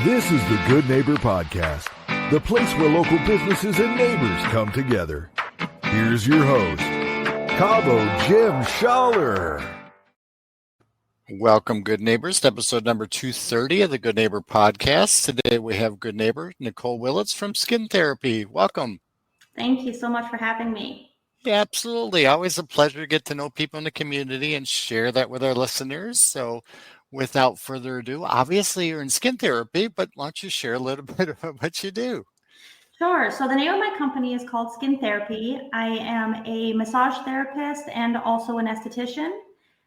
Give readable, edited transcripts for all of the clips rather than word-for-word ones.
This is the Good Neighbor Podcast, the place where local businesses and neighbors come together. Here's your host, Cabo Jim Schaller. Welcome, good neighbors, to episode number 230 of the Good Neighbor Podcast. Today we have good neighbor Nykolle Willetts from Skin Therapy. Welcome. Thank you so much for having me. Yeah, absolutely. Always a pleasure to get to know people in the community and share that with our listeners. So without further ado, obviously you're in skin therapy, but why don't you share a little bit about what you do? Sure. So the name of my company is called Skin Therapy. I am a massage therapist and also an esthetician.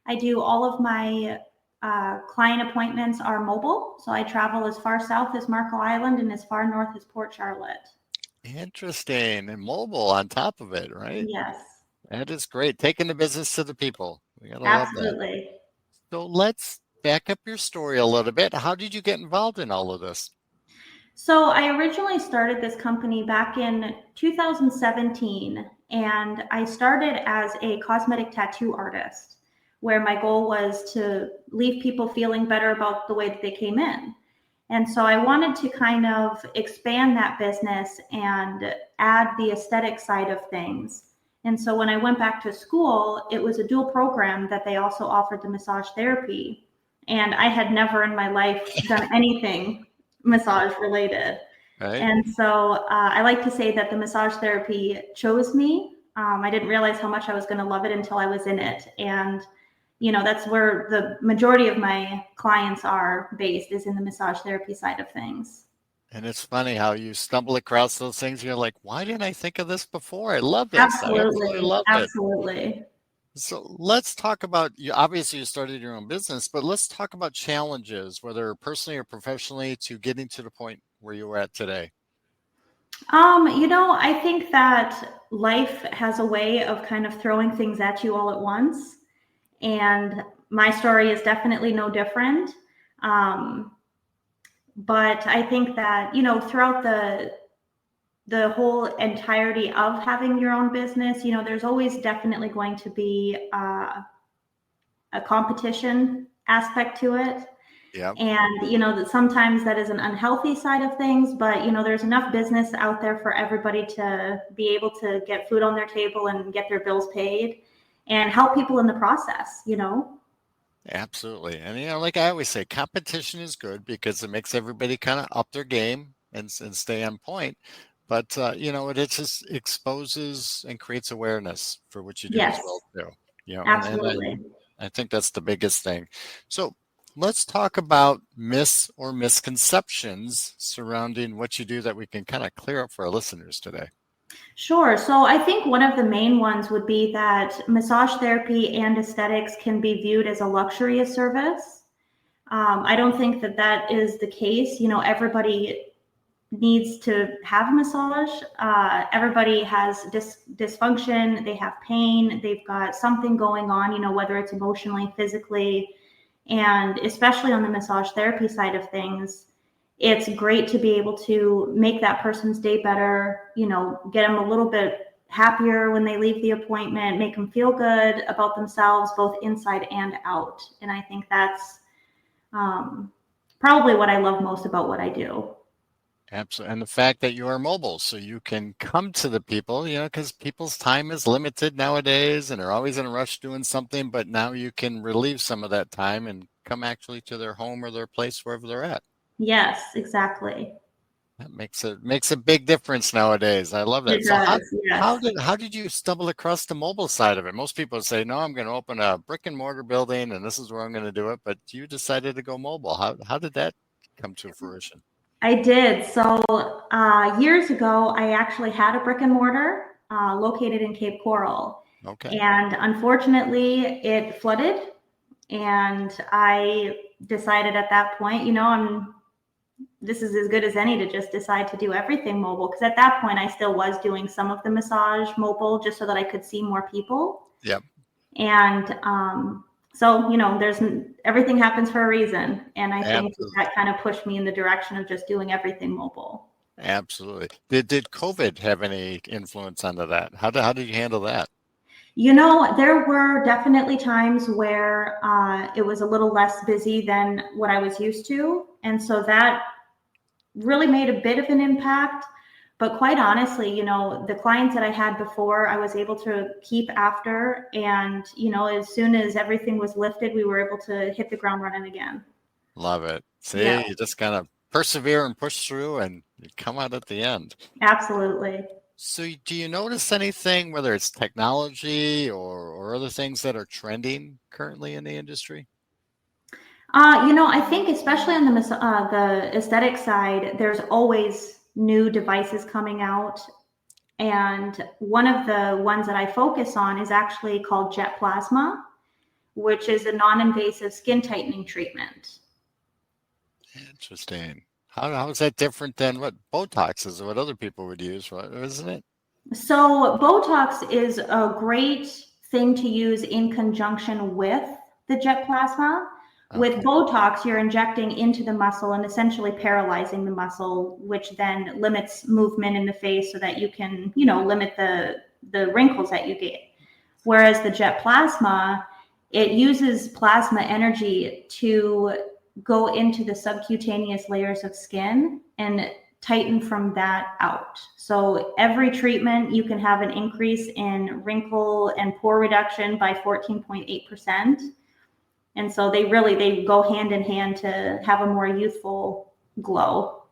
I do all of my client appointments are mobile. So I travel as far south as Marco Island and as far north as Port Charlotte. Interesting. And mobile on top of it, right? Yes. That is great. Taking the business to the people. We gotta Absolutely. love that. So let's back up your story a little bit. How did you get involved in all of this? So I originally started this company back in 2017, and I started as a cosmetic tattoo artist, where my goal was to leave people feeling better about the way that they came in. And so I wanted to kind of expand that business and add the aesthetic side of things. And so when I went back to school, it was a dual program that they also offered the massage therapy. And I had never in my life done anything massage related. Right. And so I like to say that the massage therapy chose me. I didn't realize how much I was going to love it until I was in it. And you know, that's where the majority of my clients are based, is in the massage therapy side of things. And it's funny how you stumble across those things. You're like, why didn't I think of this before? I love this. Absolutely. I absolutely love it. Absolutely. So let's talk about, you obviously you started your own business, but let's talk about challenges, whether personally or professionally, to getting to the point where you are at today. I think that life has a way of kind of throwing things at you all at once. And my story is definitely no different. But I think that, throughout the whole entirety of having your own business, there's always definitely going to be a competition aspect to it. Yeah. And, that sometimes that is an unhealthy side of things, but, there's enough business out there for everybody to be able to get food on their table and get their bills paid and help people in the process, Absolutely. And, like I always say, competition is good because it makes everybody kind of up their game and stay on point. But, it just exposes and creates awareness for what you do Yes. as well, too. Absolutely. And I think that's the biggest thing. So let's talk about myths or misconceptions surrounding what you do that we can kind of clear up for our listeners today. Sure. So I think one of the main ones would be that massage therapy and aesthetics can be viewed as a luxury service. I don't think that is the case. Everybody needs to have a massage. Everybody has dysfunction. They have pain. They've got something going on, whether it's emotionally, physically, and especially on the massage therapy side of things. It's great to be able to make that person's day better, get them a little bit happier when they leave the appointment, make them feel good about themselves, both inside and out. And I think that's probably what I love most about what I do. Absolutely. And the fact that you are mobile, so you can come to the people, because people's time is limited nowadays and they're always in a rush doing something, but now you can relieve some of that time and come actually to their home or their place, wherever they're at. Yes, exactly. That makes a big difference nowadays. I love that. It So does, yes. how did you stumble across the mobile side of it? Most people say, no, I'm going to open a brick and mortar building and this is where I'm going to do it. But you decided to go mobile. How did that come to fruition? I did. So years ago, I actually had a brick and mortar located in Cape Coral. Okay. And unfortunately, it flooded. And I decided at that point, this is as good as any to just decide to do everything mobile. Because at that point, I still was doing some of the massage mobile just so that I could see more people. Yep. And so, there's everything happens for a reason. And I think that kind of pushed me in the direction of just doing everything mobile. Absolutely. Did COVID have any influence onto that? How did you handle that? There were definitely times where it was a little less busy than what I was used to. And so that really made a bit of an impact. But quite honestly, you know, the clients that I had before, I was able to keep after. And, you know, as soon as everything was lifted, we were able to hit the ground running again. Love it. See, Yeah, you just kind of persevere and push through and you come out at the end. absolutely. So do you notice anything, whether it's technology or other things that are trending currently in the industry? You know, I think especially on the aesthetic side, there's always new devices coming out. And one of the ones that I focus on is actually called Jet Plasma, which is a non-invasive skin tightening treatment. Interesting. How is that different than what Botox is or what other people would use, right? Isn't it? So Botox is a great thing to use in conjunction with the Jet Plasma. With Okay. Botox, you're injecting into the muscle and essentially paralyzing the muscle, which then limits movement in the face so that you can, you know, limit the wrinkles that you get. Whereas the Jet Plasma, it uses plasma energy to go into the subcutaneous layers of skin and tighten from that out. So every treatment, you can have an increase in wrinkle and pore reduction by 14.8%. And so they go hand in hand to have a more youthful glow.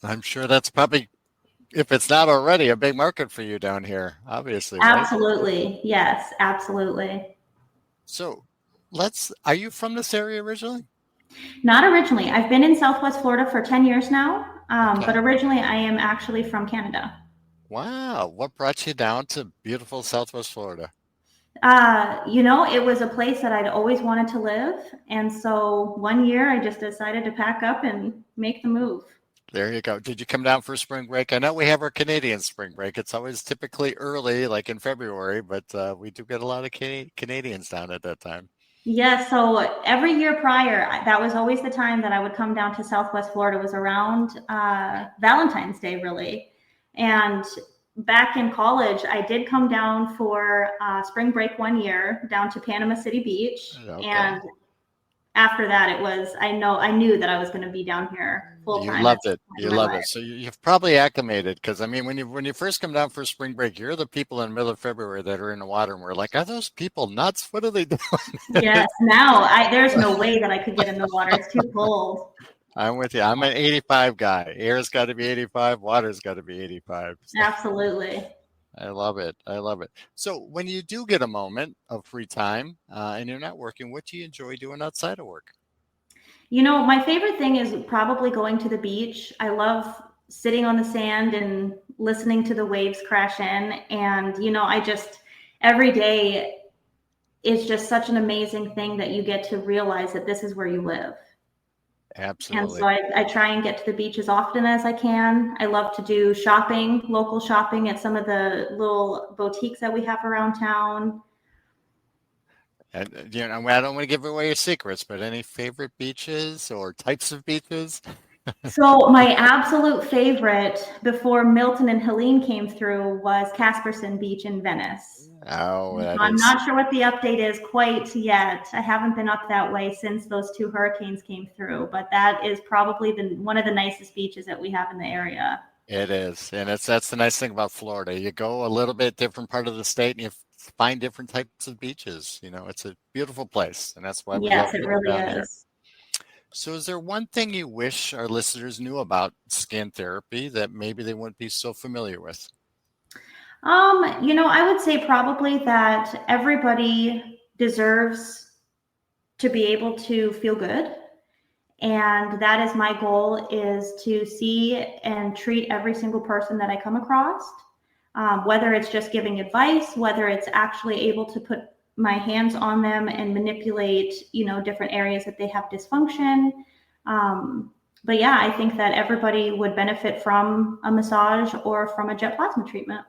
I'm sure that's probably, if it's not already, a big market for you down here, obviously, right? Absolutely. Yes, absolutely. So are you from this area originally? Not originally. I've been in Southwest Florida for 10 years now, Okay. but originally I am actually from Canada. Wow. What brought you down to beautiful Southwest Florida? You know, it was a place that I'd always wanted to live. And so one year I just decided to pack up and make the move. There you go. Did you come down for spring break? I know we have our Canadian spring break. It's always typically early, like in February, but we do get a lot of Canadians down at that time. Yeah, so every year prior, that was always the time that I would come down to Southwest Florida. It was around Valentine's Day, really. And back in college, I did come down for spring break one year down to Panama City Beach. Okay. And after that, I knew that I was going to be down here full You time loved it. in You my love life. it. So you've probably acclimated because I mean, when you first come down for spring break, you're the people in the middle of February that are in the water, and we're like, are those people nuts? What are they doing? Yes, now there's no way that I could get in the water. It's too cold. I'm with you. I'm an 85 guy. Air's got to be 85. Water's got to be 85. So Absolutely. I love it. I love it. So when you do get a moment of free time and you're not working, what do you enjoy doing outside of work? You know, my favorite thing is probably going to the beach. I love sitting on the sand and listening to the waves crash in. And, you know, every day is just such an amazing thing that you get to realize that this is where you live. And Absolutely. so I try and get to the beach as often as I can. I love to do shopping, local shopping at some of the little boutiques that we have around town. And you know, I don't want to give away your secrets, but any favorite beaches or types of beaches? So my absolute favorite before Milton and Helene came through was Casperson Beach in Venice. Oh, So that I'm is not sure what the update is quite yet. I haven't been up that way since those two hurricanes came through, but that is probably one of the nicest beaches that we have in the area. It is, and that's the nice thing about Florida. You go a little bit different part of the state, and you find different types of beaches. You know, it's a beautiful place, and that's why we love Yes, it being really down here. is. So, is there one thing you wish our listeners knew about skin therapy that maybe they wouldn't be so familiar with? You know, I would say probably that everybody deserves to be able to feel good. And that is my goal, is to see and treat every single person that I come across, whether it's just giving advice, whether it's actually able to put my hands on them and manipulate, you know, different areas that they have dysfunction. But yeah, I think that everybody would benefit from a massage or from a jet plasma treatment.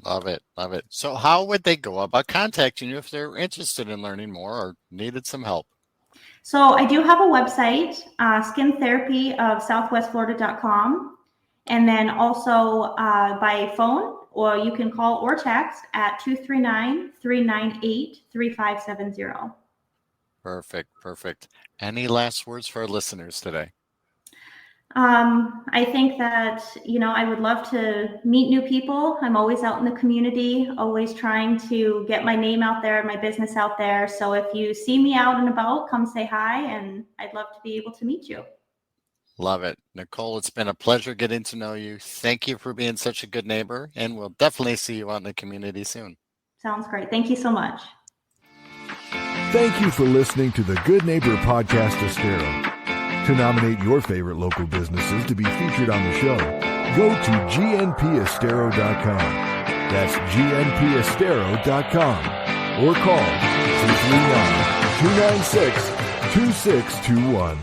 Love it, love it. So, how would they go about contacting you if they're interested in learning more or needed some help? So I do have a website, skintherapyofsouthwestflorida.com. And then also by phone, or you can call or text at 239-398-3570. Perfect, perfect. Any last words for our listeners today? I think that, I would love to meet new people. I'm always out in the community, always trying to get my name out there, my business out there. So if you see me out and about, come say hi, and I'd love to be able to meet you. Love it. Nicole, it's been a pleasure getting to know you. Thank you for being such a good neighbor, and we'll definitely see you out in the community soon. Sounds great. Thank you so much. Thank you for listening to the Good Neighbor Podcast Estero. To nominate your favorite local businesses to be featured on the show, go to gnpestero.com. That's gnpestero.com. Or call 239-296-2621.